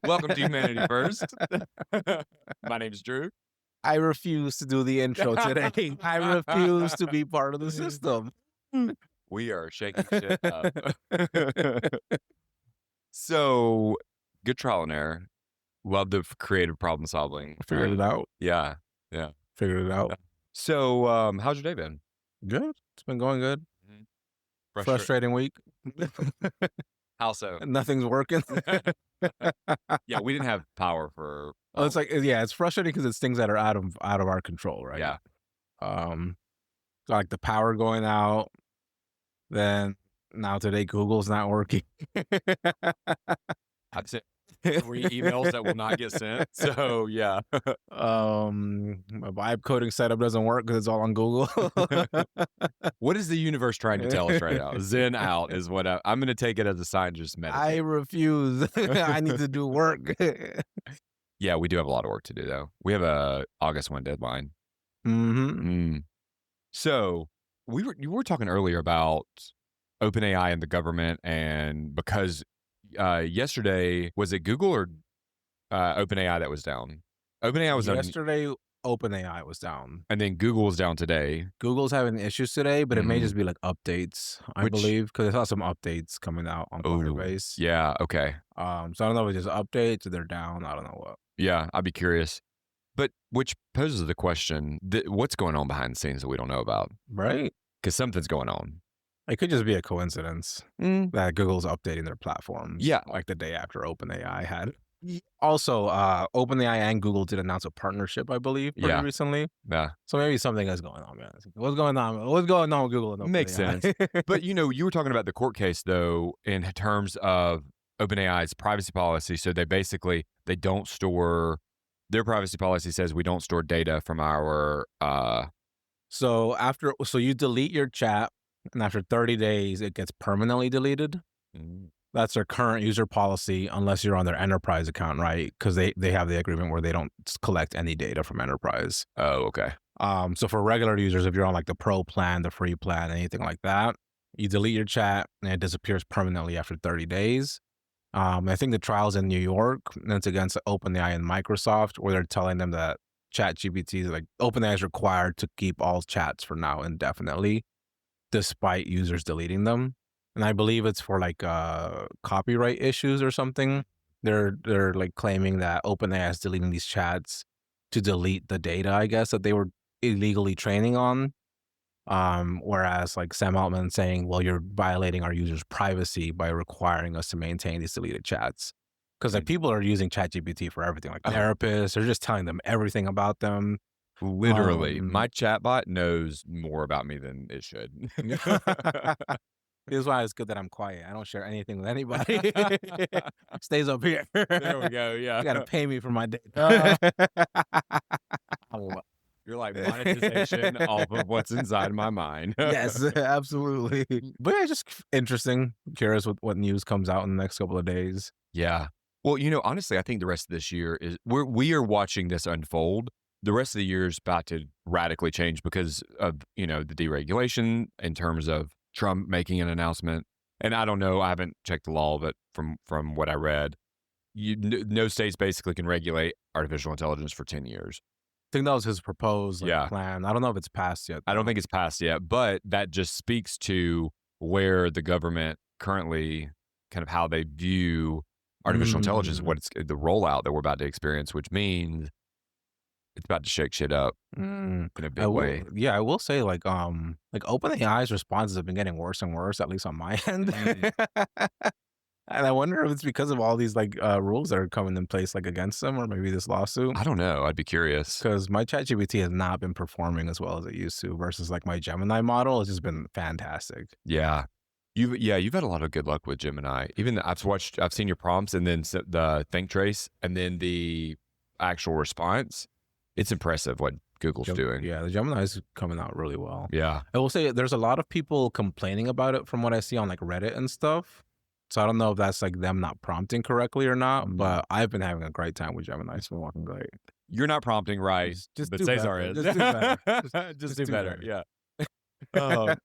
Welcome to Humanity First. My name's Drew. I refuse to do the intro today. I refuse to be part of the system. We are shaking shit up. So, good trial and error. Love the creative problem solving. Figured it out. Yeah, yeah. Figured it out. So, how's your day been? Good. It's been going good. Mhm. Frustrating week. How so? Nothing's working. Yeah, we didn't have power for. Oh, it's like, yeah, it's frustrating because it's things that are out of our control, right? Yeah, Um, like the power going out. Then now today, Google's not working. I've sent 3 emails that will not get sent. So, yeah. My vibe coding setup doesn't work because it's all on Google. What is the universe trying to tell us right now? Zen out is what I'm going to take it as a sign. Just I meditate. refuse. I need to do work. Yeah, we do have a lot of work to do, though. We have a August 1 deadline. Mm-hmm. So you were talking earlier about OpenAI and the government, and because yesterday was it Google or OpenAI that was down? OpenAI was down, Yesterday, OpenAI was down. and then Google was down today. Google's having issues today, but it may Mhm. just be like updates, I Which- believe, because I saw some updates coming out on Oh, Firebase. yeah, okay, So I don't know if it's just updates or they're down. I don't know what. yeah, I'd be curious. But which poses the question: what's going on behind the scenes that we don't know about? Right? Because something's going on. It could just be a coincidence that Google's updating their platforms. Yeah. Like the day after OpenAI had. Also, OpenAI and Google did announce a partnership, I believe, pretty Yeah. recently. Yeah. So maybe something is going on, man. What's going on? What's going on with Google and OpenAI? Makes sense. But, you were talking about the court case, though, in terms of OpenAI's privacy policy. So they don't store, their privacy policy says we don't store data from our, So you delete your chat, and after 30 days, it gets permanently deleted. That's their current user policy, unless you're on their enterprise account, right? Because they have the agreement where they don't collect any data from enterprise. oh, okay. So for regular users, if you're on like the pro plan, the free plan, anything like that, you delete your chat and it disappears permanently after 30 days. I think the trial's in New York, and it's against OpenAI and Microsoft, where they're telling them that ChatGPT is like OpenAI is required to keep all chats for now indefinitely, despite users deleting them. And I believe it's for like copyright issues or something. They're like claiming that OpenAI is deleting these chats to delete the data, I guess, that they were illegally training on. Whereas like Sam Altman saying, well, you're violating our users' privacy by requiring us to maintain these deleted chats. Because like people are using ChatGPT for everything, like therapists, they're just telling them everything about them. Literally, my chatbot knows more about me than it should. This is why it's good that I'm quiet. I don't share anything with anybody. Stays up here. There we go. Yeah. You gotta pay me for my data. You're like monetization off of what's inside my mind. Yes, absolutely. But yeah, just interesting. Curious what news comes out in the next couple of days. Yeah. Well, honestly, I think the rest of this year is we are watching this unfold. The rest of the year is about to radically change because of, the deregulation in terms of Trump making an announcement. And I don't know, I haven't checked the law, but from what I read, no states basically can regulate artificial intelligence for 10 years. I think that was his proposed plan. I don't know if it's passed yet. I don't think it's passed yet, but that just speaks to where the government currently, kind of how they view artificial intelligence, what's the rollout that we're about to experience, which means it's about to shake shit up in a big way. Yeah, I will say like OpenAI's responses have been getting worse and worse, at least on my end. And I wonder if it's because of all these rules that are coming in place against them, or maybe this lawsuit. I don't know. I'd be curious. Because my ChatGPT has not been performing as well as it used to, versus my Gemini model has just been fantastic. Yeah. You've had a lot of good luck with Gemini. Even I've seen your prompts and then the think trace and then the actual response. It's impressive what Google's doing. Yeah, the Gemini is coming out really well. Yeah. I will say there's a lot of people complaining about it from what I see on Reddit and stuff. So I don't know if that's them not prompting correctly or not, but I've been having a great time with Gemini. It's been walking great. You're not prompting right, just but do Cesar better. is. Just do better. Just do better. Yeah.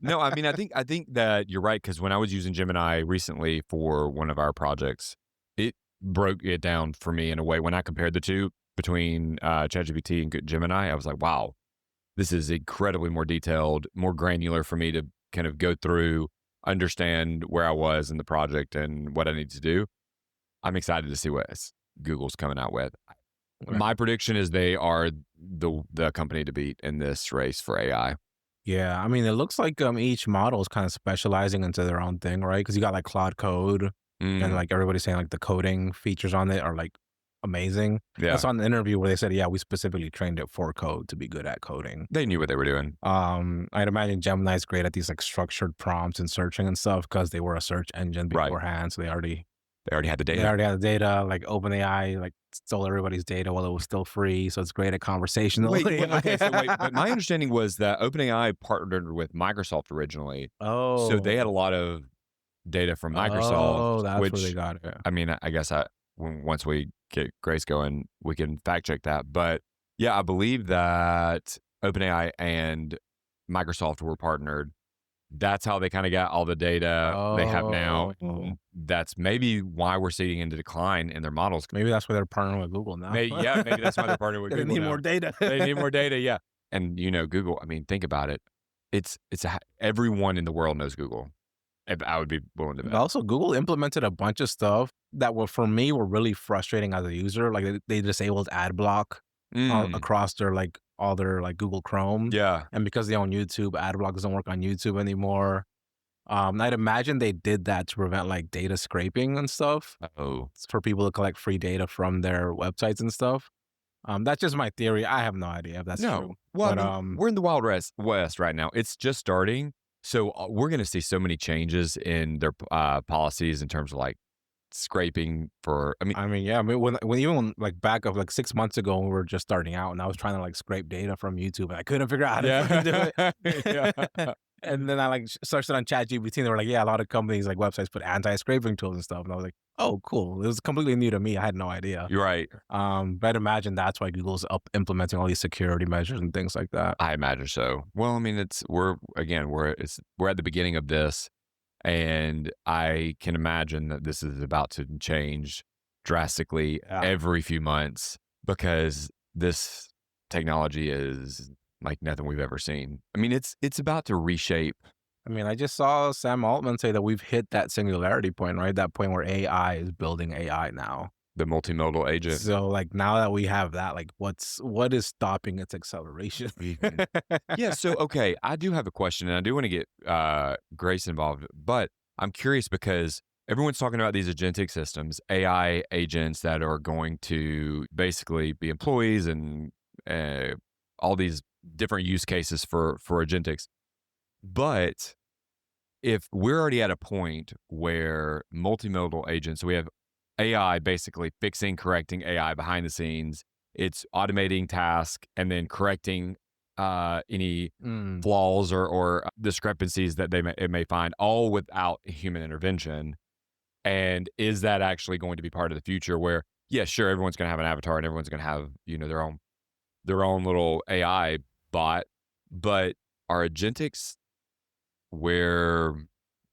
No, I mean, I think that you're right, because when I was using Gemini recently for one of our projects, broke it down for me in a way when I compared the two between ChatGPT and Gemini. I was like, wow, this is incredibly more detailed, more granular for me to kind of go through, understand where I was in the project and what I need to do. I'm excited to see what Google's coming out with. Yeah. My prediction is they are the company to beat in this race for AI. Yeah, I mean, it looks like, each model is kinda specializing into their own thing, right? Because you got, like, Claude Code, and, Mm, like, everybody's saying, like, the coding features on it are, like, amazing. I yeah, saw an interview where they said, "Yeah, we specifically trained it for code to be good at coding." they knew what they were doing. I'd imagine Gemini's great at these, like, structured prompts and searching and stuff because they were a search engine Right. beforehand, so They already had the they data. already had the data. Like, OpenAI, like, stole everybody's data while it was still free, so it's great at conversational Wait, okay, so wait, AI. but my understanding was that OpenAI partnered with Microsoft originally, so they had a Oh. lot of data from Microsoft, Oh, that's where they which, got it. I mean, I guess once we get Grace going, we can fact check that. But yeah, I believe that OpenAI and Microsoft were partnered. That's how they kind of got all the data they have now. Oh. And that's maybe why we're seeing into decline in their models. Maybe that's why they're partnering with Google now. Maybe, yeah, maybe that's why they're partnering with 'Cause they Google need more now. data. They need more data, yeah. And Google. I mean, think about it. Everyone in the world knows Google. I would be willing to And bet. also, Google implemented a bunch of stuff that were, for me, were really frustrating as a user. Like, they disabled ad block, Mm, across their, like, all their, like, Google Chrome, yeah. and because they own YouTube, ad block doesn't work on YouTube anymore. I'd imagine they did that to prevent, like, data scraping and stuff, Oh for people to collect free data from their websites and stuff. That's just my theory. I have no idea if that's true, no. Well, I but, mean, we're in the wild west right now. It's just starting, so we're going to see so many changes in their policies in terms of like scraping for. I mean, I mean, yeah, I mean, when even, like, back up, like, 6 months ago, when we were just starting out, and I was trying to, like, scrape data from YouTube, and I couldn't figure out how to fucking do yeah, yeah. it. And then I, like, searched it on ChatGPT, and they were like, "Yeah, a lot of companies, like, websites put anti-scraping tools and stuff," and I was like, "Oh, cool." It was completely new to me, I had no idea. You're right. But I'd imagine that's why Google's up implementing all these security measures and things like that. I imagine so. Well, I mean, we're at the beginning of this, and I can imagine that this is about to change drastically Yeah. every few months because this technology is like nothing we've ever seen. I mean, it's about to reshape I mean, I just saw Sam Altman say that we've hit that singularity point, right? That point where AI is building AI now. the multimodal agent. So, like, now that we have that, like, what is stopping its acceleration? Mhm. Yeah. So, okay, I do have a question, and I do want to get Grace involved, but I'm curious because everyone's talking about these agentic systems, AI agents that are going to basically be employees and uh, all these different use cases for agentics. But if we're already at a point where multimodal agents, so we have AI basically fixing, correcting AI behind the scenes, it's automating tasks and then correcting any Mm, flaws or discrepancies that it may find, all without human intervention. And is that actually going to be part of the future? Where, yeah, sure, everyone's going to have an avatar and everyone's going to have their own little AI bot, but are agentics where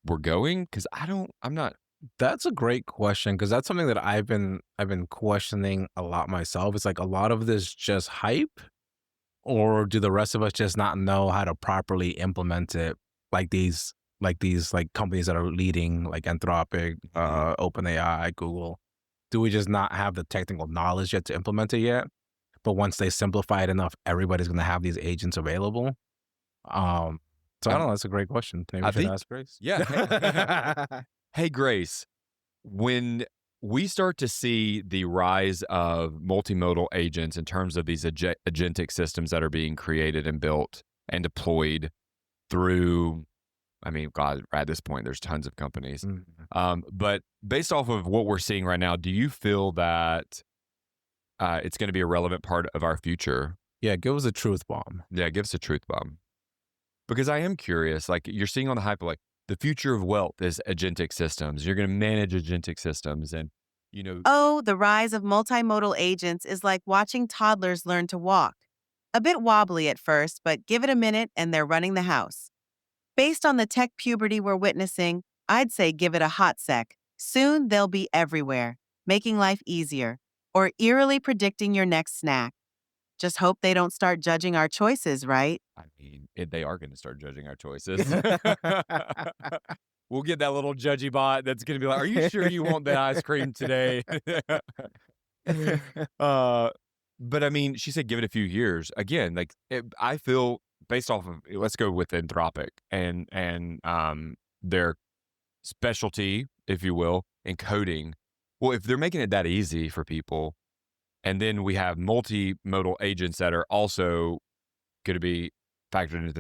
we're going? Because I'm not. that's a great question because that's something that I've been questioning a lot myself. It's like a lot of this just hype, or do the rest of us just not know how to properly implement it? Like these companies that are leading, like Anthropic, Mhm. OpenAI, Google. Do we just not have the technical knowledge yet to implement it yet? But once they simplify it enough, everybody's gonna have these agents available. Um, so I don't Um, know. That's a great question. Maybe we I should think, ask Grace. yeah. Hey, Grace, when we start to see the rise of multimodal agents in terms of these agentic systems that are being created and built and deployed through, I mean, God, at this point, there's tons of companies. Mhm. But based off of what we're seeing right now, do you feel that it's going to be a relevant part of our future? Yeah, give us a truth bomb. Yeah, give us a truth bomb. Because I am curious, like you're seeing on the hype of like the future of wealth is agentic systems. You're going to manage agentic systems and, you know, Oh, the rise of multimodal agents is like watching toddlers learn to walk. A bit wobbly at first, but give it a minute and they're running the house. Based on the tech puberty we're witnessing, I'd say give it a hot sec. Soon they'll be everywhere. making life easier, or eerily predicting your next snack. Just hope they don't start judging our choices, right? I mean, they are going to start judging our choices. We'll get that little judgy bot that's going to be like, "Are you sure you want that ice cream today?" uh, but I mean, she said, "Give it a few years." Again, like I feel based off of let's go with Anthropic and their specialty, if you will, in coding. Well, if they're making it that easy for people, and then we have multimodal agents that are also going to be factored into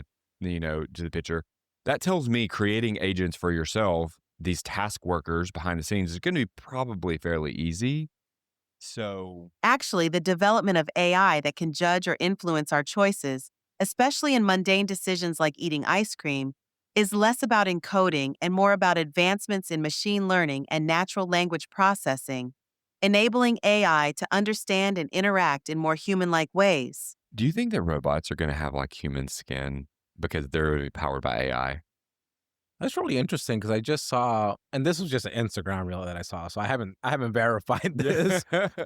to the picture. That tells me creating agents for yourself, these task workers behind the scenes, is going to be probably fairly easy. So, Actually, the development of AI that can judge or influence our choices, especially in mundane decisions like eating ice cream, is less about encoding and more about advancements in machine learning and natural language processing, enabling AI to understand and interact in more human like ways. do you think that robots are going to have like human skin because they're gonna be powered by AI? That's really interesting because I just saw, and this was just an Instagram reel that I saw, so I haven't verified this,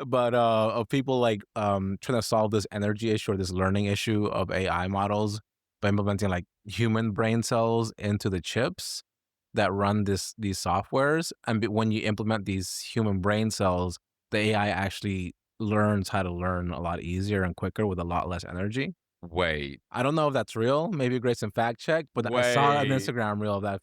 but of people like trying to solve this energy issue or this learning issue of AI models by implementing like human brain cells into the chips that run these softwares, and when you implement these human brain cells, the AI actually learns how to learn a lot easier and quicker with a lot less energy. Wait, I don't know if that's real. Maybe Grace can fact check, but I saw an wait. Instagram reel of that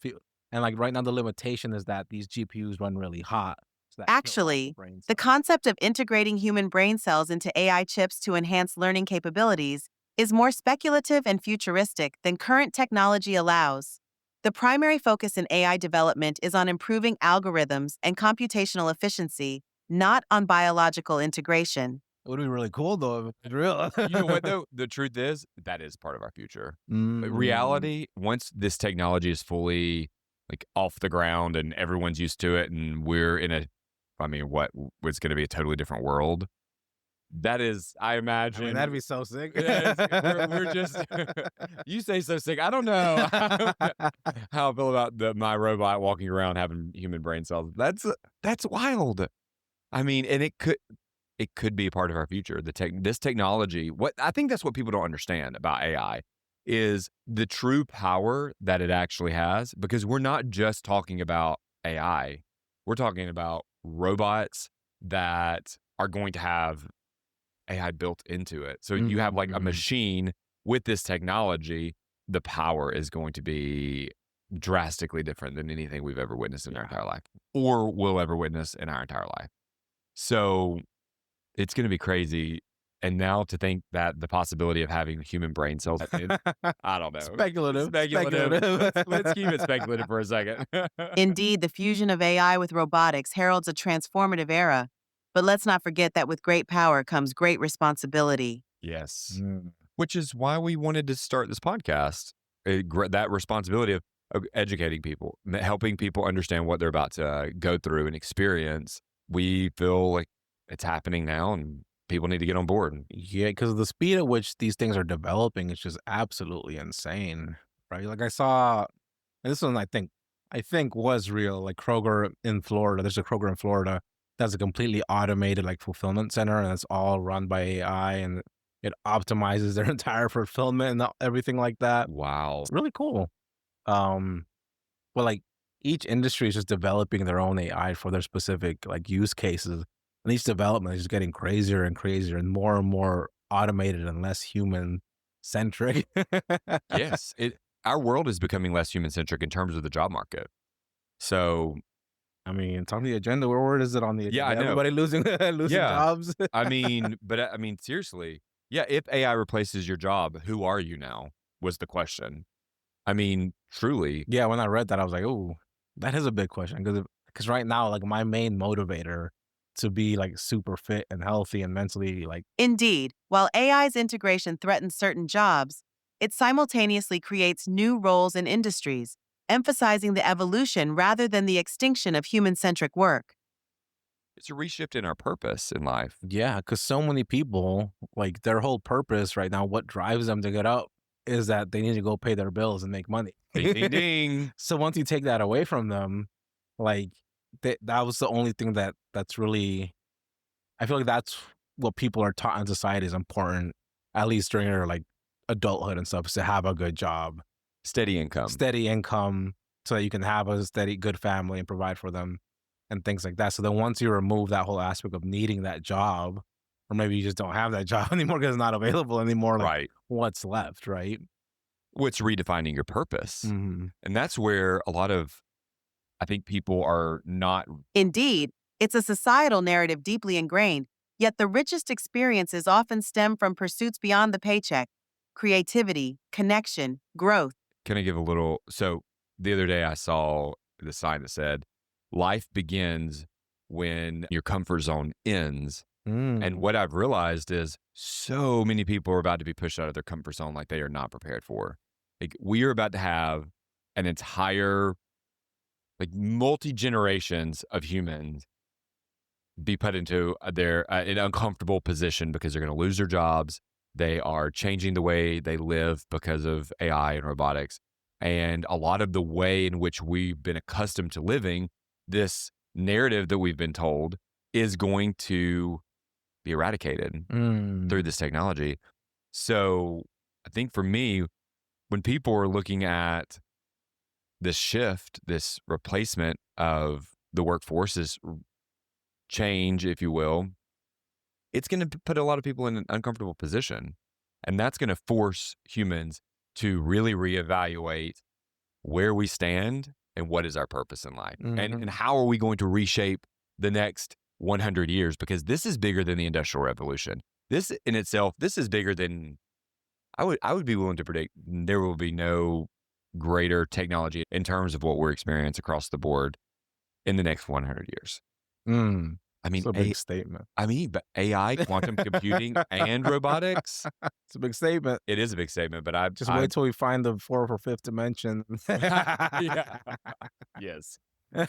and like right now the limitation is that these GPUs run really hot, so that kill off the Actually, brain the cells. concept of integrating human brain cells into AI chips to enhance learning capabilities is more speculative and futuristic than current technology allows. The primary focus in AI development is on improving algorithms and computational efficiency, not on biological integration. It would be really cool though if it's real. You know what though? The truth is that is part of our future. Mm. Reality, once this technology is fully like off the ground and everyone's used to it and we're in a I mean, what was going to be a totally different world. That is, I I mean, that'd imagine. be so sick. Yeah, we're just. You say so sick. I don't know how I feel about my robot walking around having human brain cells. That's wild. I mean, and it could be a part of our future. This technology, what I think that's what people don't understand about AI is the true power that it actually has because we're not just talking about AI. We're talking about robots that are going to have AI built into it. So you have Mhm, like a mhm. machine with this technology, the power is going to be drastically different than anything we've ever witnessed in our Yeah. entire life or will ever witness in our entire life. So it's gonna be crazy, and now to think that the possibility of having human brain cells I don't know. Speculative, Speculative. Let's speculative. keep it speculative for a second. Indeed, the fusion of AI with robotics heralds a transformative era. But let's not forget that with great power comes great responsibility. Yes. Mm. Which is why we wanted to start this podcast. That responsibility of educating people, helping people understand what they're about to go through and experience. We feel like it's happening now and people need to get on board. Yeah, because the speed at which these things are developing is just absolutely insane, right? Like I saw, and this one I think was real. Like Kroger in Florida, there's a Kroger in Florida that's a completely automated like fulfillment center, and it's all run by AI, and it optimizes their entire fulfillment and everything like that. Wow. It's really cool. Um, but like each industry is just developing their own AI for their specific like use cases. And each development is just getting crazier and crazier and more automated and less human centric. Yes. Our world is becoming less human centric in terms of the job market. So I mean, it's on the agenda. Where is it on the yeah, I agenda? know. Everybody losing losing Yeah. jobs. I mean, seriously. Yeah, if AI replaces your job, who are you now? Was the question. I mean, truly. Yeah, when I read that, I was like, "Oh, that is a big question." Because right now, like my main motivator to be like super fit and healthy and mentally like Indeed, while AI's integration threatens certain jobs, it simultaneously creates new roles and industries, emphasizing the evolution rather than the extinction of human centric work. It's a reshift in our purpose in life. yeah, because so many people, like their whole purpose right now, what drives them to get up is that they need to go pay their bills and make money. Ding, ding, ding. So once you take that away from them, like that was the only thing that's really, I feel like that's what people are taught in society is important, at least during their, like, adulthood and stuff, is to have a good job, Steady income. steady income, so that you can have a steady, good family and provide for them and things like that. So then once you remove that whole aspect of needing that job, or maybe you just don't have that job anymore because it's not available anymore, like, Right. what's left, right? What's redefining your purpose. Mhm. And that's where a lot of, I think people are not. Indeed, it's a societal narrative deeply ingrained, yet the richest experiences often stem from pursuits beyond the paycheck: creativity, connection, growth. Can I give a little? So the other day I saw the sign that said, life begins when your comfort zone ends. And Mm. what I've realized is so many people are about to be pushed out of their comfort zone like they are not prepared for. Like we are about to have an entire, like multi generations of humans be put into their an uncomfortable position because they're going to lose their jobs. They are changing the way they live because of AI and robotics. And a lot of the way in which we've been accustomed to living, this narrative that we've been told is going to be eradicated through Mm. this technology. So I think for me, when people are looking at this shift, this replacement of the workforce, this change, if you will, it's going to put a lot of people in an uncomfortable position. And that's going to force humans to really reevaluate where we stand and what is our purpose in life. And Mhm. how are we going to reshape the next 100 years? Because this is bigger than the Industrial Revolution. This in itself, this is bigger than I would be willing to predict there will be no greater technology in terms of what we're experiencing across the board in the next 100 years. Mm. I mean, It's a big statement. but AI, quantum computing, and robotics, It's a big statement. it is a big statement, but Just I wait till we find the fourth or fifth dimension. yeah. Yes.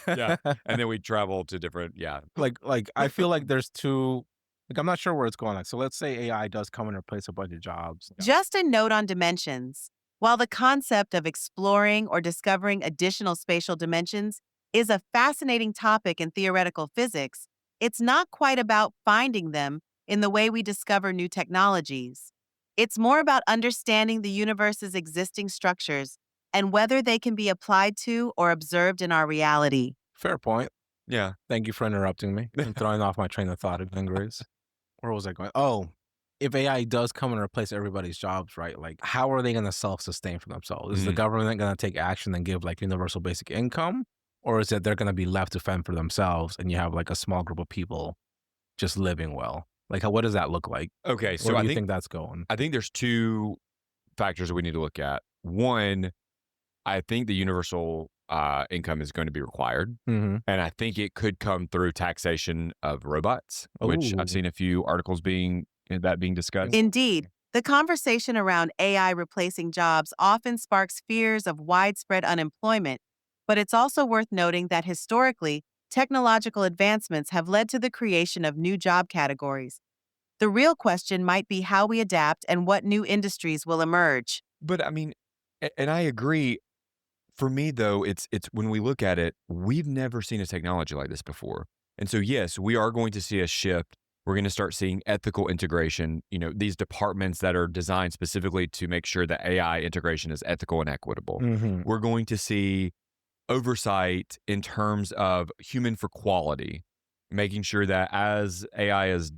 Yeah. And then we travel to different, yeah. Like, I feel like there's two, like, I'm not sure where it's going, like, so let's say AI does come and replace a bunch of jobs. Yeah. Just a note on dimensions. While the concept of exploring or discovering additional spatial dimensions is a fascinating topic in theoretical physics, it's not quite about finding them in the way we discover new technologies. It's more about understanding the universe's existing structures and whether they can be applied to or observed in our reality. Fair point. Yeah. Thank you for interrupting me and throwing off my train of thought again, Grace. Where was I going? Oh, if AI does come and replace everybody's jobs, right? Like, how are they going to self-sustain for themselves? Is the Mhm. government going to take action and give like universal basic income, or is it they're going to be left to fend for themselves, and you have like a small group of people just living well? Like, what does that look like? Okay. Where So do I you think, think that's going? I think there's two factors that we need to look at. One, I think the universal income is going to be required. Hmm. And I think it could come through taxation of robots, which I've Oh, seen a few articles being discussed. Indeed, the conversation around AI replacing jobs often sparks fears of widespread unemployment, but it's also worth noting that historically, technological advancements have led to the creation of new job categories. The real question might be how we adapt and what new industries will emerge. But I mean, and I agree. For me, though, it's when we look at it, we've never seen a technology like this before. And so, yes, we are going to see a shift. We're going to start seeing ethical integration, these departments that are designed specifically to make sure that AI integration is ethical and equitable. hmm, We're going to see oversight in terms of human for quality, making sure that as AI is,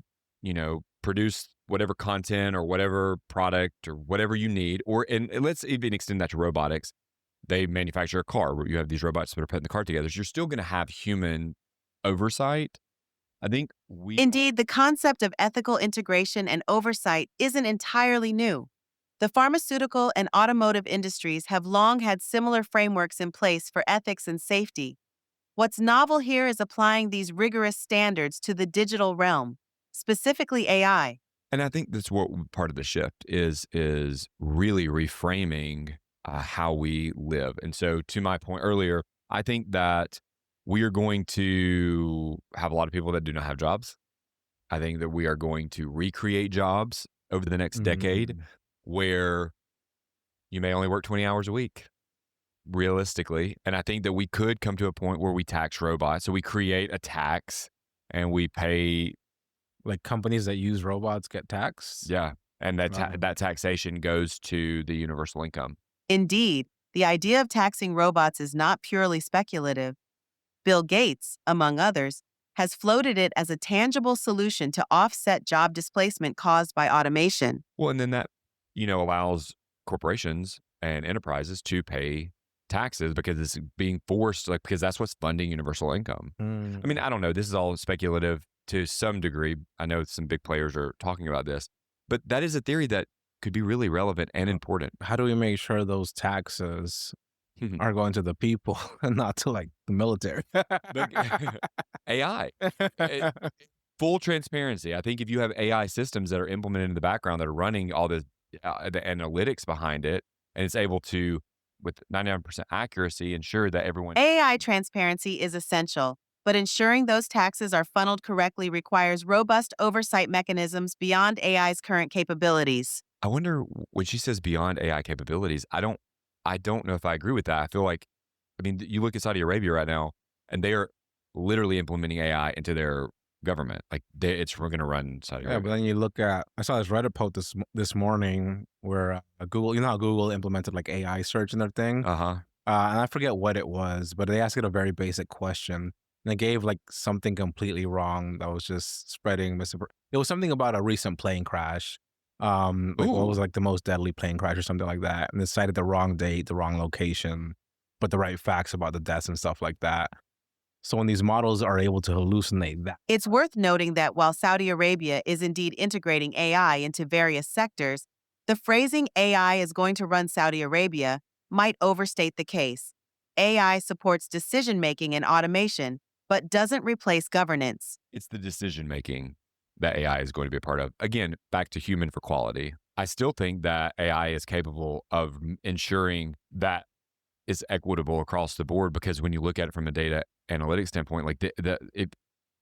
produce whatever content or whatever product or whatever you need, and let's even extend that to robotics. They manufacture a car where you have these robots that are putting the car together. So you're still going to have human oversight. I think Indeed, the concept of ethical integration and oversight isn't entirely new. The pharmaceutical and automotive industries have long had similar frameworks in place for ethics and safety. What's novel here is applying these rigorous standards to the digital realm, specifically AI. and I think that's what part of the shift is really reframing how we live. And so, to my point earlier, I think that we are going to have a lot of people that do not have jobs. I think that we are going to recreate jobs over the next decade mm, where you may only work 20 hours a week. realistically. And I think that we could come to a point where we tax robots. So we create a tax and we pay, Like companies that use robots get taxed. yeah. And Um, that taxation goes to the universal income. Indeed, the idea of taxing robots is not purely speculative. Bill Gates, among others, has floated it as a tangible solution to offset job displacement caused by automation. Well, and then that, allows corporations and enterprises to pay taxes because it's being forced, like, because that's what's funding universal income. I mean, mm. I don't know. This is all speculative to some degree. I know some big players are talking about this, but that is a theory that could be really relevant and important. How do we make sure those taxes are going to the people and not to like the military? Look, AI, it- full transparency. I think if you have AI systems that are implemented in the background that are running all the analytics behind it, and it's able to, with 99% accuracy, ensure that everyone. AI transparency is essential, but ensuring those taxes are funneled correctly requires robust oversight mechanisms beyond AI's current capabilities. I wonder when she says beyond AI capabilities. I don't know if I agree with that. I feel like, I mean, you look at Saudi Arabia right now, and they are literally implementing AI into their government. Like it's we're going to run Saudi Yeah, but Arabia. then you look at I saw this Reddit post this morning where Google, you know how Google implemented like AI search in their thing, Uh huh. and I forget what it was, but they asked it a very basic question, and it gave like something completely wrong that was just spreading misinformation. It was something about a recent plane crash, like what was Ooh. like the most deadly plane crash or something like that, and it cited the wrong date, the wrong location, but the right facts about the deaths and stuff like that. So when these models are able to hallucinate that. It's worth noting that while Saudi Arabia is indeed integrating AI into various sectors, the phrasing AI is going to run Saudi Arabia might overstate the case. AI supports decision making and automation, but doesn't replace governance. It's the decision making that AI is going to be a part of. Again, back to human for quality. I still think that AI is capable of ensuring that it's equitable across the board because when you look at it from a data analytics standpoint, like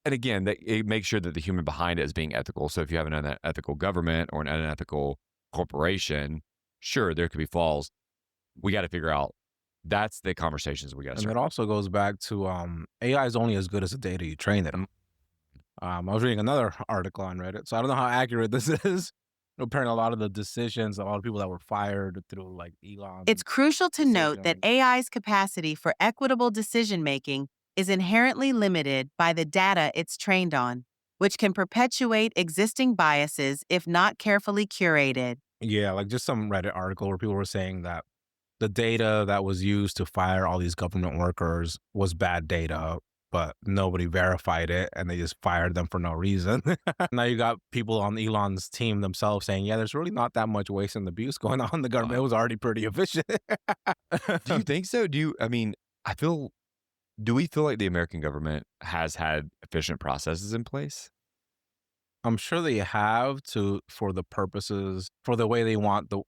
and again, that it makes sure that the human behind it is being ethical. So if you have an unethical government or an unethical corporation, sure, there could be flaws. We got to figure out that's the conversations we got to And start. that also goes back to AI is only as good as the data you train it on. I was reading another article on Reddit, so I don't know how accurate this is. Apparently, a lot of the decisions, a lot of people that were fired through like It's Elon's crucial to note that decision. AI's capacity for equitable decision making is inherently limited by the data it's trained on, which can perpetuate existing biases if not carefully curated. Yeah, like just some Reddit article where people were saying that the data that was used to fire all these government workers was bad data, but nobody verified it and they just fired them for no reason. Now you got people on Elon's team themselves saying, yeah, there's really not that much waste and abuse going on. The government Wow. was already pretty efficient. Do you think so? I mean, I feel, do we feel like the American government has had efficient processes in place? I'm sure they have to for the purposes for the way they want the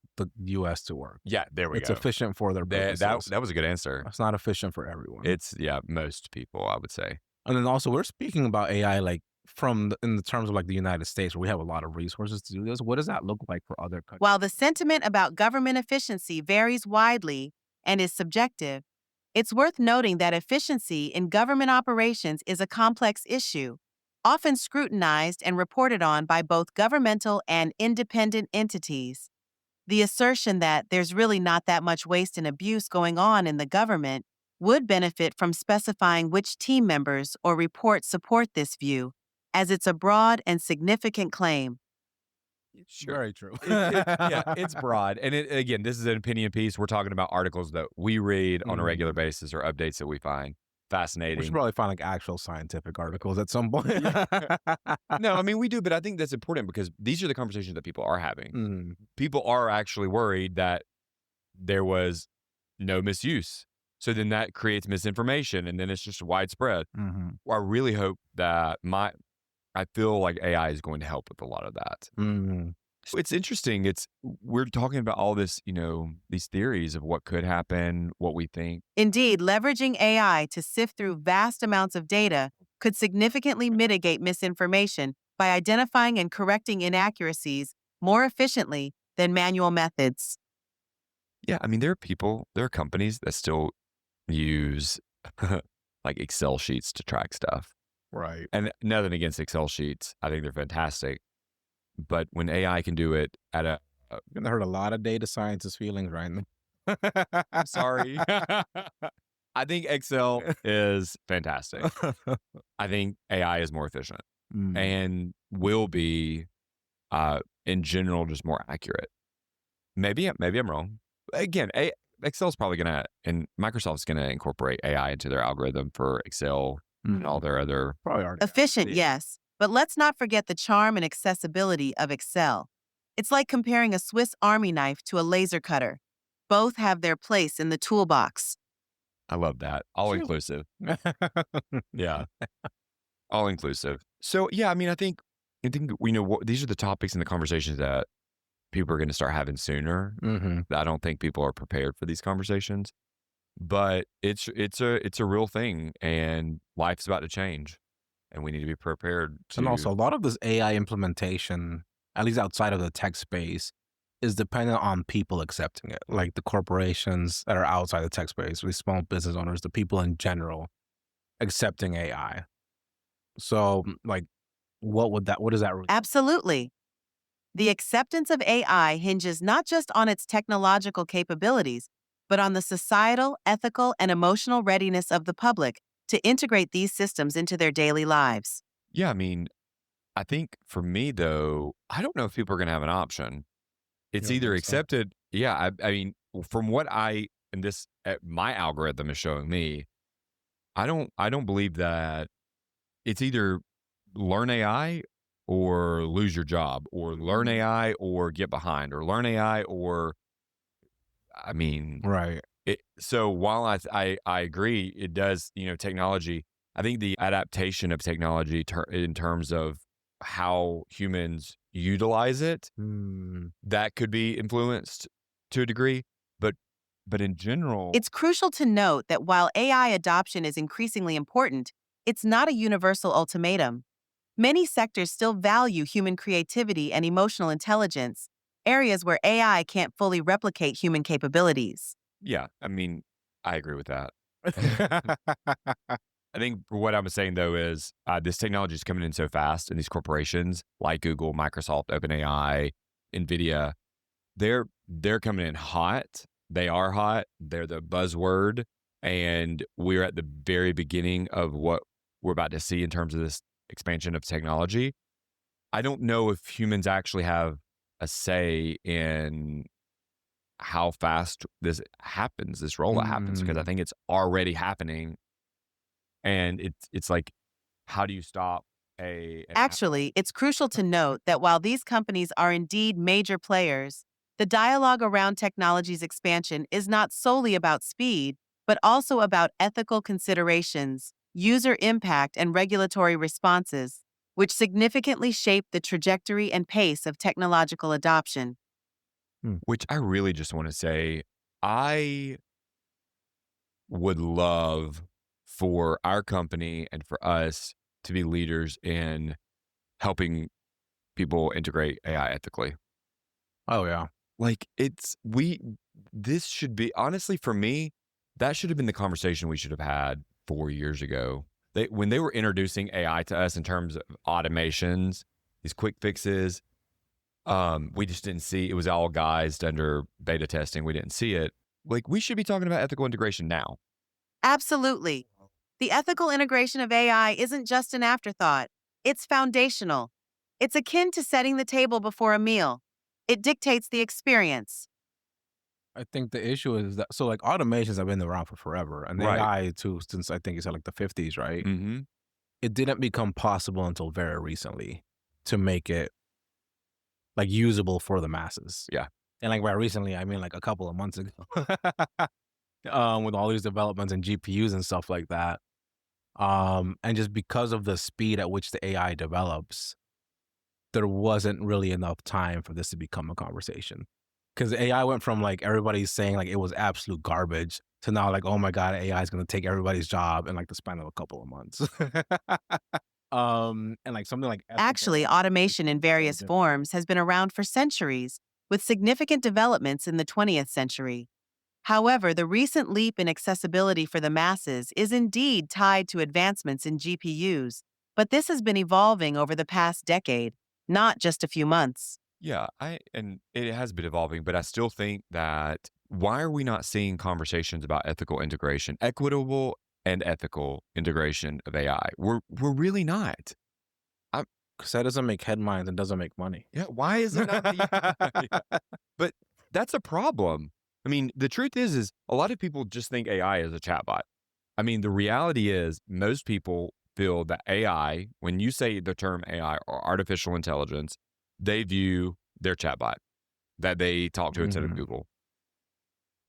US to work. Yeah, there we It's go. efficient for their That purposes. that was a good answer. It's not efficient for everyone. It's yeah, most people, I would say. And then also we're speaking about AI like in the terms of like the United States where we have a lot of resources to do this. What does that look like for other countries? While the sentiment about government efficiency varies widely and is subjective, it's worth noting that efficiency in government operations is a complex issue, often scrutinized and reported on by both governmental and independent entities. The assertion that there's really not that much waste and abuse going on in the government would benefit from specifying which team members or reports support this view, as it's a broad and significant claim. Sure. Very true. It's yeah, it's broad. And again, this is an opinion piece. We're talking about articles that we read on a regular Mhm. basis or updates that we find We should fascinating. probably find like actual scientific articles at some point. Yeah. No, I mean, we do, but I think that's important because these are the conversations that people are having. Mhm. People are actually worried that there was no misuse. So then that creates misinformation and then it's just widespread. Mhm. Well, I really hope that I feel like AI is going to help with a lot of that. Mhm. So it's interesting. We're talking about all this, these theories of what could happen, what we think. Indeed, leveraging AI to sift through vast amounts of data could significantly mitigate misinformation by identifying and correcting inaccuracies more efficiently than manual methods. Yeah, I mean, there are companies that still use like Excel sheets to track stuff. Right. And nothing against Excel sheets. I think they're fantastic. But when AI can do it at a You're gonna hurt a lot of data scientists' feelings right now. I'm sorry. I think Excel is fantastic. I think AI is more efficient Mm. and will be, in general, just more accurate. Maybe I'm wrong. Again, Excel's probably gonna and Microsoft's gonna incorporate AI into their algorithm for Excel and all Mm. their other. Probably already have. Efficient, Yeah. yes, but let's not forget the charm and accessibility of Excel. It's like comparing a Swiss Army knife to a laser cutter. Both have their place in the toolbox. I love that. All Sure. inclusive. Yeah, all inclusive. So yeah, I mean, I think these are the topics and the conversations that people are going to start having sooner. Mhm. I don't think people are prepared for these conversations, but it's a real thing, and life's about to change, and we need to be prepared And to. also, a lot of this AI implementation, at least outside of the tech space, is dependent on people accepting it, like the corporations that are outside the tech space, the small business owners, the people in general accepting AI. So, like, what does that really Absolutely. The acceptance of AI hinges not just on its technological capabilities, but on the societal, ethical, and emotional readiness of the public to integrate these systems into their daily lives. Yeah, I mean, I think for me though, I don't know if people are going to have an option. You It's don't either think so? accepted. Yeah, I mean, from what I and this my algorithm is showing me, I don't believe that it's either learn AI or lose your job, or learn Mm. AI or get behind, or learn AI or I mean, Right. so while I agree, it does, technology. I think the adaptation of technology in terms of how humans utilize it, Mm. that could be influenced to a degree, but in general. It's crucial to note that while AI adoption is increasingly important, it's not a universal ultimatum. Many sectors still value human creativity and emotional intelligence, areas where AI can't fully replicate human capabilities. Yeah, I mean, I agree with that. I think what I'm saying though is this technology is coming in so fast, and these corporations like Google, Microsoft, OpenAI, Nvidia, they're coming in hot. They are hot. They're the buzzword, and we're at the very beginning of what we're about to see in terms of this expansion of technology. I don't know if humans actually have a say in how fast this happens, this rollout happens, because I Mm. think it's already happening, and it's like, how do you stop an app? Actually, it's crucial to note that while these companies are indeed major players, the dialogue around technology's expansion is not solely about speed, but also about ethical considerations, user impact, and regulatory responses, which significantly shape the trajectory and pace of technological adoption. Mm. Which I really just want to say, I would love for our company and for us to be leaders in helping people integrate AI ethically. Oh, yeah. Like this should be, honestly, for me, that should have been the conversation we should have had 4 years ago. When they were introducing AI to us in terms of automations, these quick fixes, we just didn't see, it was all guised under beta testing. We didn't see it. Like, we should be talking about ethical integration now. Absolutely. The ethical integration of AI isn't just an afterthought, it's foundational. It's akin to setting the table before a meal. It dictates the experience. I think the issue is that so, like, automations have been around for forever, and Right. AI too, since I think it's like the '50s, right? Hmm. It didn't become possible until very recently to make it, like, usable for the masses. Yeah. And, like, by recently, I mean, like, a couple of months ago, with all these developments and GPUs and stuff like that. And just because of the speed at which the AI develops, there wasn't really enough time for this to become a conversation. Because AI went from, like, everybody saying, like, it was absolute garbage to now, like, "Oh my god, AI is gonna take everybody's job in, like, the span of a couple of months." And, like, something like Actually, ethical is automation in very various different. forms has been around for centuries, with significant developments in the 20th century. However, the recent leap in accessibility for the masses is indeed tied to advancements in GPUs, but this has been evolving over the past decade, not just a few months. Yeah, and it has been evolving, but I still think that why are we not seeing conversations about ethical integration, equitable and ethical integration of AI? We're really not. I'm, Because that doesn't make headlines and doesn't make money. yeah, why is it not? Yeah, but that's a problem. I mean, the truth is a lot of people just think AI is a chatbot. I mean, the reality is most people feel that AI, when you say the term AI or artificial intelligence, they view their chatbot that they talk to instead of Mhm. Google.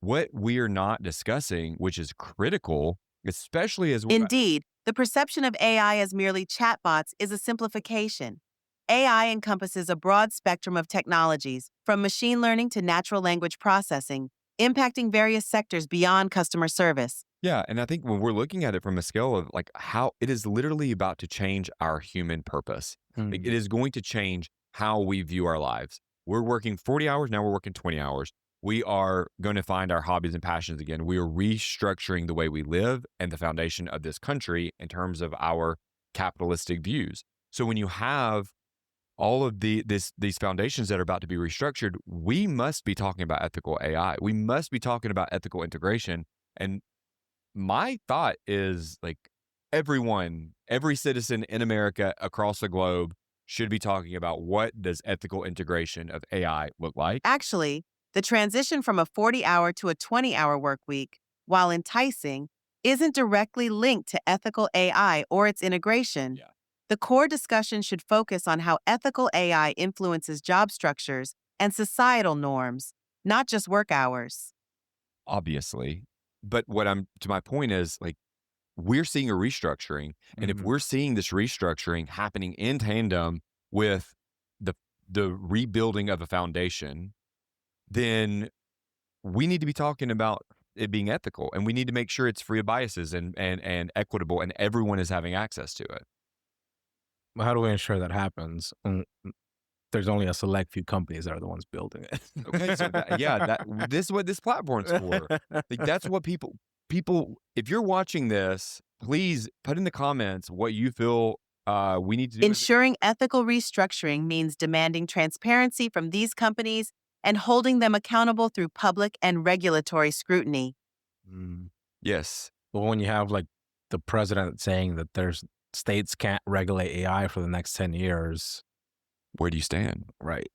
What we're not discussing, which is critical, especially as Indeed, the perception of AI as merely chatbots is a simplification. AI encompasses a broad spectrum of technologies, from machine learning to natural language processing, impacting various sectors beyond customer service. yeah, and I think when we're looking at it from a scale of like how it is literally about to change our human purpose. Like, it Mm. is going to change how we view our lives. We're working 40 hours, now we're working 20 hours. We are going to find our hobbies and passions again. We are restructuring the way we live and the foundation of this country in terms of our capitalistic views. So when you have all of these foundations that are about to be restructured, we must be talking about ethical AI. We must be talking about ethical integration. And my thought is like everyone, every citizen in America across the globe should be talking about what does ethical integration of AI look like? Actually, the transition from a 40-hour to a 20-hour work week, while enticing, isn't directly linked to ethical AI or its integration. Yeah. The core discussion should focus on how ethical AI influences job structures and societal norms, not just work hours. Obviously. But what I'm to my point is like we're seeing a restructuring. And if Mhm. we're seeing this restructuring happening in tandem with the the rebuilding of a foundation, then we need to be talking about it being ethical and we need to make sure it's free of biases and equitable and everyone is having access to it. But how do we ensure that happens? There's only a select few companies that are the ones building Okay, so that yeah, that this is what this platform's for. it. Like that's what people if you're watching this, please put in the comments what you feel we need to do as a Ensuring ethical restructuring means demanding transparency from these companies and holding them accountable through public and regulatory scrutiny. Mm. yes. But when you have like the president saying that there's states can't regulate AI for the next 10 years, Where do you stand? right?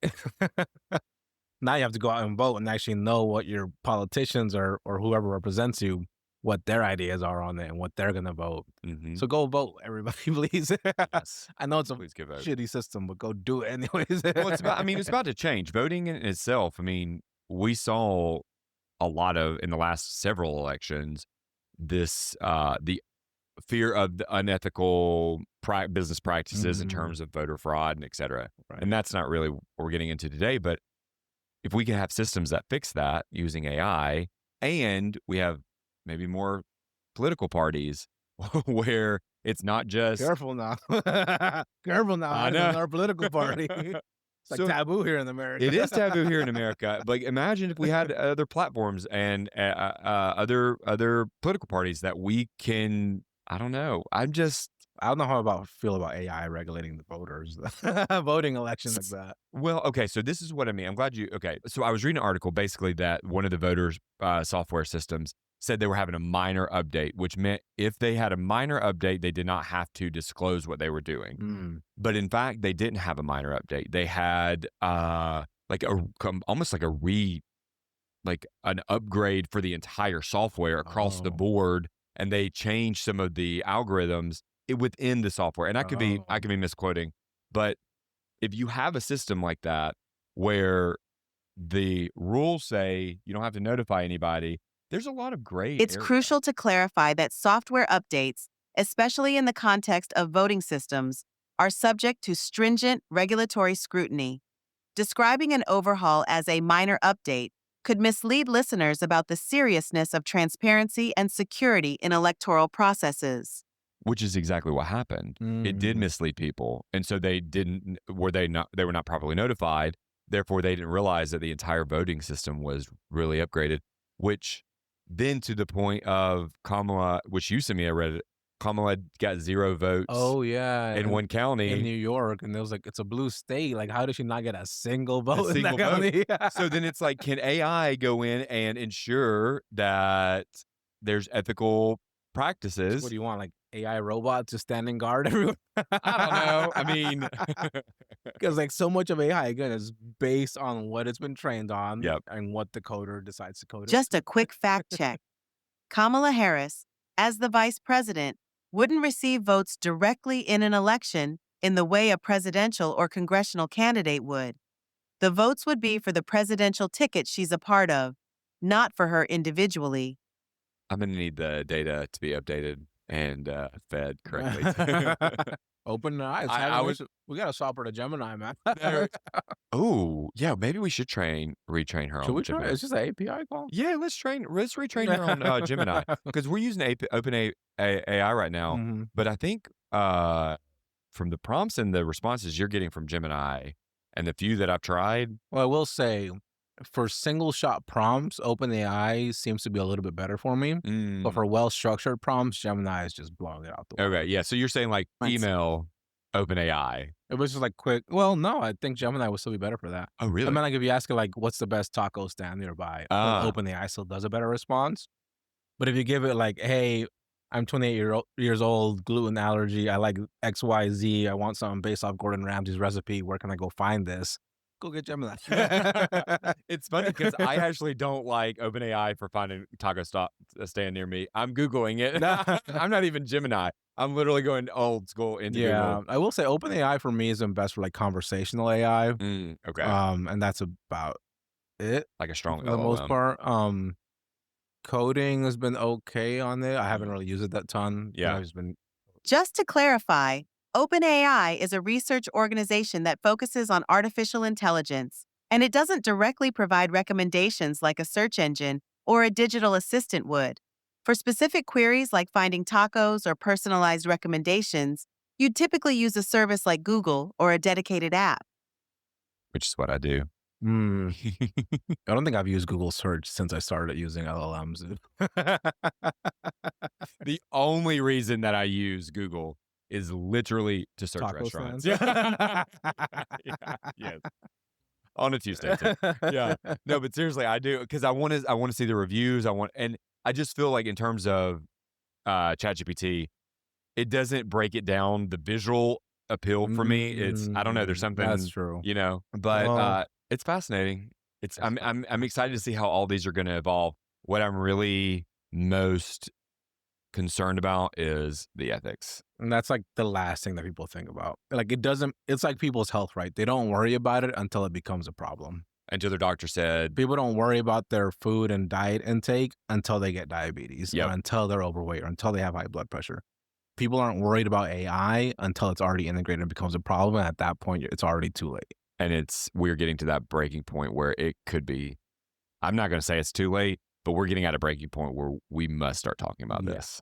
Now you have to go out and vote and actually know what your politicians or whoever represents you, what their ideas are on it and what they're gonna vote. Mhm. So go vote, everybody, please. Yes. I know it's a Please give out. shitty system, but go do it anyways. Well, it's about I mean, it's about to change. Voting in itself, I mean, we saw a lot of in the last several elections, this the fear of the unethical business practices in Mhm. terms of voter fraud and et cetera. Right. And that's not really what we're getting into today. But if we can have systems that fix that using AI, and we have maybe more political parties where it's not just, Careful now. Careful now. I That's know. another political party. It's like So taboo here in it is America. taboo here in America. Like, imagine if we had other platforms and other political parties that we can. I don't know. I'm just I don't know how about feel about AI regulating the voters, voting election like that. well. Okay, so this is what I mean. I'm glad you. Okay, so I was reading an article basically that one of the voters' software systems said they were having a minor update, which meant if they had a minor update, they did not have to disclose what they were doing. Mm. But in fact, they didn't have a minor update. They had like almost like like an upgrade for the entire software across the Oh, board, and they changed some of the algorithms within the software. And I oh. could be misquoting, but if you have a system like that where the rules say you don't have to notify anybody, there's a lot of gray It's area. crucial to clarify that software updates, especially in the context of voting systems, are subject to stringent regulatory scrutiny. Describing an overhaul as a minor update could mislead listeners about the seriousness of transparency and security in electoral processes. Which is exactly what happened. It did Mm. mislead people, and so they didn't they were not properly notified, therefore, they didn't realize that the entire voting system was really upgraded, which then to the point of Kamala, which you sent me, I read it. Kamala got 0 votes Oh yeah, in one in county, New York, and it was like it's a blue state. Like, how did she not get a single a vote in that single vote. county? So then it's like, can AI go in and ensure that there's ethical What practices? do you want, like AI robot to stand and guard everyone? I don't know. I mean, Because like so much of AI again is based on what it's been trained on yep. and what the coder decides to code it. Just a quick fact check. Kamala Harris, as the vice president, wouldn't receive votes directly in an election in the way a presidential or congressional candidate would. The votes would be for the presidential ticket she's a part of, not for her individually. I'm going to need the data to be updated and fed correctly. Open the eyes. I was. We got to swap her to Gemini, man. Oh, yeah. Maybe we should retrain her Should on we try? Gemini. It's just an API call. Yeah, let's retrain her on Gemini because we're using OpenAI AI right now. Mhm. But I think from the prompts and the responses you're getting from Gemini and the few that I've tried, Well, I will say, for single shot prompts, OpenAI seems to be a little bit better for me. But for well structured prompts, Gemini is just blowing it out the water. okay, yeah. So you're saying like Nice. email OpenAI. It was just like quick. Well, no, I think Gemini would still be better for that. Oh, I really? mean, like if you ask it like, what's the best taco stand nearby? Ah. OpenAI still does a better response. But if you give it like, hey, I'm 28 years old, gluten allergy, I like XYZ, I want something based off Gordon Ramsay's recipe, where can I go find this? Go get Gemini. It's funny because I actually don't like OpenAI for finding taco stand near me. I'm Googling it. I'm not even Gemini. I'm literally going old school into Yeah, Google. I will say OpenAI for me isn't best for like conversational AI. Okay. And that's about it Like a strong for the most LLM. part. Coding has been okay on it. I haven't really used it that ton. Yeah. It's been Just to clarify, OpenAI is a research organization that focuses on artificial intelligence, and it doesn't directly provide recommendations like a search engine or a digital assistant would. For specific queries like finding tacos or personalized recommendations, you'd typically use a service like Google or a dedicated app. Which is what I do. I don't think I've used Google search since I started using LLMs. The only reason that I use Google is literally to search Taco restaurants. stands? Yeah. Yes. On a Tuesday too. Yeah. No, but seriously, I do because I want to see the reviews. And I just feel like in terms of ChatGPT, it doesn't break it down the visual appeal for me. It's I don't know. There's something That's true. but Well- it's fascinating. I'm excited to see how all these are going to evolve. What I'm really most concerned about is the ethics. And that's like the last thing that people think about. Like it's like people's health, right? They don't worry about it until it becomes a problem. Until their doctor said, People don't worry about their food and diet intake until they get diabetes, Yep. or until they're overweight, or until they have high blood pressure. People aren't worried about AI until it's already integrated and becomes a problem. And at that point, it's already too late. and we're getting to that breaking point where it could be. I'm not going to say it's too late, but we're getting at a breaking point where we must start talking about Yeah. this.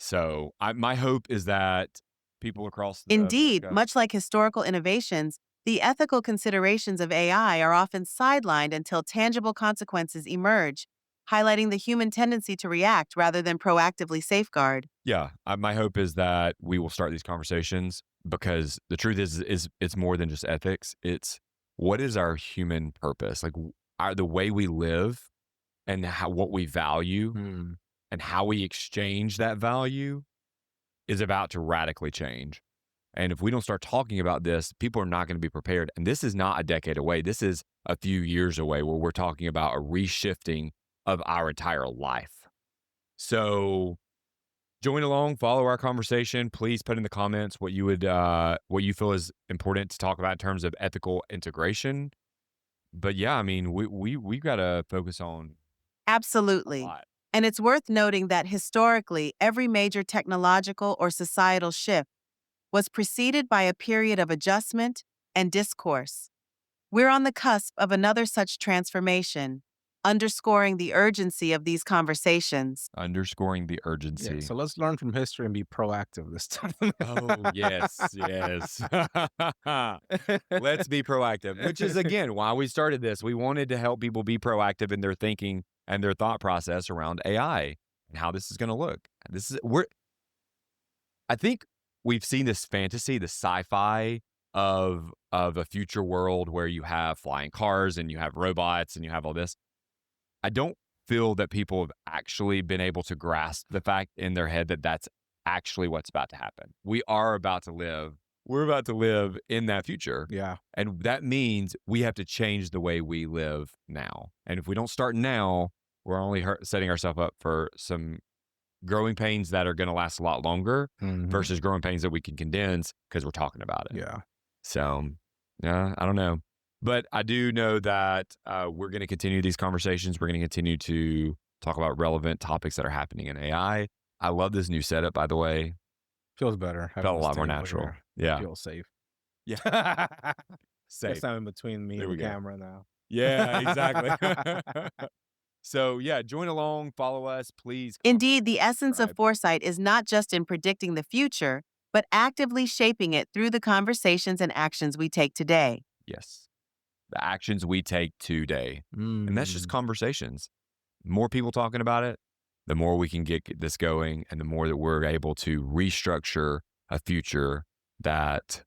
So my hope is that people across the Indeed, discuss- much like historical innovations, the ethical considerations of AI are often sidelined until tangible consequences emerge, highlighting the human tendency to react rather than proactively safeguard. Yeah, my hope is that we will start these conversations because the truth is it's more than just ethics. It's what is our human purpose, like the way we live and what we value and how we exchange that value is about to radically change. And if we don't start talking about this, people are not going to be prepared. And this is not a decade away. This is a few years away where we're talking about a reshifting of our entire life. So join along, follow our conversation. Please put in the comments what you feel is important to talk about in terms of ethical integration. But yeah, I mean, we've got to focus on a Absolutely. lot. And it's worth noting that historically, every major technological or societal shift was preceded by a period of adjustment and discourse. We're on the cusp of another such transformation, underscoring the urgency of these conversations. Underscoring the urgency. Yeah, so let's learn from history and be proactive this time. Oh, yes, yes. Let's be proactive, which is, again, why we started this. We wanted to help people be proactive in their thinking and their thought process around AI and how this is going to look. I think we've seen this fantasy, the sci-fi of a future world where you have flying cars and you have robots and you have all this. I don't feel that people have actually been able to grasp the fact in their head that that's actually what's about to happen. We're about to live in that future. Yeah. And that means we have to change the way we live now. And if we don't start now, we're only setting ourselves up for some growing pains that are going to last a lot longer versus growing pains that we can condense because we're talking about it. Yeah. So, yeah, I don't know. But I do know that we're going to continue these conversations. We're going to continue to talk about relevant topics that are happening in AI. I love this new setup, by the way. Feels better. Felt a lot more natural. Yeah. Feels safe. Yeah. Safe. Guess I'm in between me and the camera now. Yeah, exactly. So, yeah, join along, follow us, please. Indeed, the essence of foresight is not just in predicting the future, but actively shaping it through the conversations and actions we take today. Yes. The actions we take today. And that's just conversations. More people talking about it, the more we can get this going and the more that we're able to restructure a future that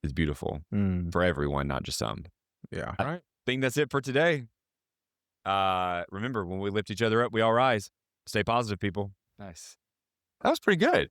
is beautiful for everyone, not just some. Yeah. I think that's it for today. Remember, when we lift each other up, we all rise. Stay positive, people. Nice. That was pretty good.